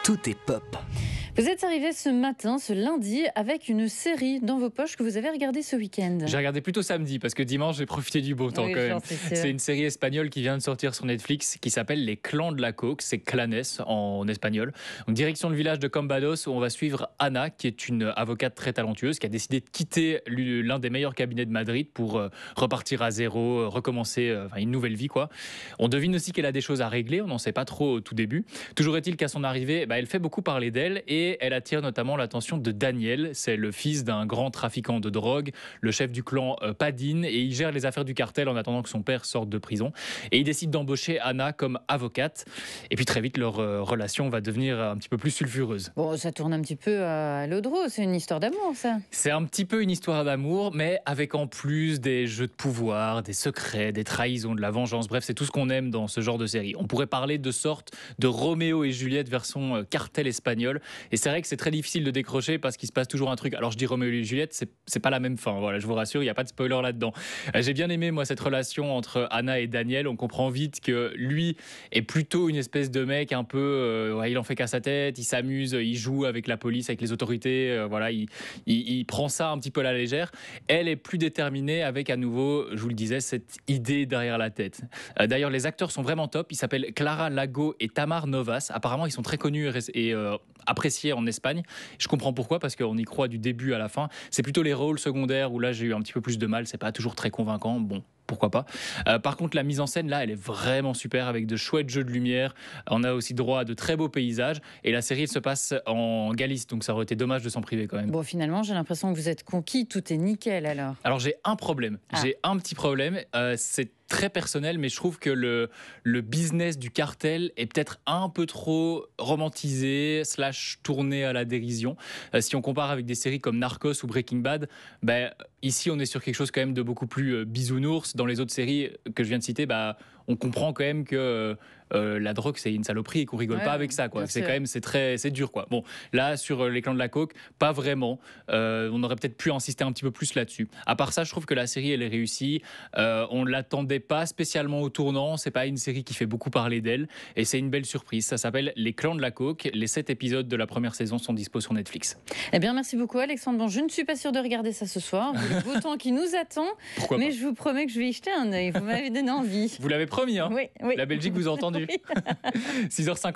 tout est pop. Vous êtes arrivé ce matin, ce lundi, avec une série dans vos poches que vous avez regardée ce week-end. J'ai regardé plutôt samedi parce que dimanche j'ai profité du beau temps Oui, quand même. c'est C'est une série espagnole qui vient de sortir sur Netflix qui s'appelle Les Clans de la Coke, c'est Clanes en espagnol. Donc, direction le village de Cambados où on va suivre Anna qui est une avocate très talentueuse qui a décidé de quitter l'un des meilleurs cabinets de Madrid pour repartir à zéro, recommencer une nouvelle vie quoi. On devine aussi qu'elle a des choses à régler, on n'en sait pas trop au tout début. Toujours est-il qu'à son arrivée, elle fait beaucoup parler d'elle et elle attire notamment l'attention de Daniel. C'est le fils d'un grand trafiquant de drogue, le chef du clan Padine, et il gère les affaires du cartel en attendant que son père sorte de prison. Et il décide d'embaucher Anna comme avocate. Et puis très vite, leur relation va devenir un petit peu plus sulfureuse. Bon, ça tourne un petit peu à l'eau de rose, c'est une histoire d'amour, ça. C'est un petit peu une histoire d'amour, mais avec en plus des jeux de pouvoir, des secrets, des trahisons, de la vengeance. Bref, c'est tout ce qu'on aime dans ce genre de série. On pourrait parler de sorte de Roméo et Juliette version cartel espagnol. Et c'est vrai que c'est très difficile de décrocher parce qu'il se passe toujours un truc. Alors je dis Roméo et Juliette, c'est pas la même fin. Voilà, je vous rassure, il n'y a pas de spoiler là-dedans. J'ai bien aimé moi cette relation entre Anna et Daniel. On comprend vite que lui est plutôt une espèce de mec un peu, il en fait qu'à sa tête, il s'amuse, il joue avec la police, avec les autorités. Voilà, il prend ça un petit peu à la légère. Elle est plus déterminée avec à nouveau, je vous le disais, cette idée derrière la tête. D'ailleurs, les acteurs sont vraiment top. Ils s'appellent Clara Lago et Tamar Novas. Apparemment, ils sont très connus et appréciés en Espagne. Je comprends pourquoi, parce qu'on y croit du début à la fin. C'est plutôt les rôles secondaires où là j'ai eu un petit peu plus de mal, c'est pas toujours très convaincant. Bon, pourquoi pas. Par contre, la mise en scène, là, elle est vraiment super avec de chouettes jeux de lumière. On a aussi droit à de très beaux paysages. Et la série, elle se passe en Galice, donc ça aurait été dommage de s'en priver quand même. Bon, finalement, j'ai l'impression que vous êtes conquis, tout est nickel alors. Alors, j'ai un problème. J'ai un petit problème. C'est très personnel, mais je trouve que le business du cartel est peut-être un peu trop romantisé / tourné à la dérision. Si on compare avec des séries comme Narcos ou Breaking Bad, ici on est sur quelque chose quand même de beaucoup plus bisounours. Dans les autres séries que je viens de citer, on comprend quand même que la drogue c'est une saloperie et qu'on rigole pas avec ça quoi. C'est quand même c'est dur quoi. Bon, là sur les Clans de la Coke, pas vraiment. On aurait peut-être pu insister un petit peu plus là-dessus. À part ça, je trouve que la série elle est réussie. On l'attendait pas spécialement au tournant. C'est pas une série qui fait beaucoup parler d'elle et c'est une belle surprise. Ça s'appelle Les Clans de la Coke. Les 7 épisodes de la première saison sont dispo sur Netflix. Eh bien, merci beaucoup Alexandre. Bon, je ne suis pas sûre de regarder ça ce soir. Le beau temps qui nous attend. Pourquoi pas. Mais je vous promets que je vais y jeter un œil. Vous m'avez donné envie. Vous l'avez promis, hein. Oui. La Belgique vous a entendu. Oui. 6h50.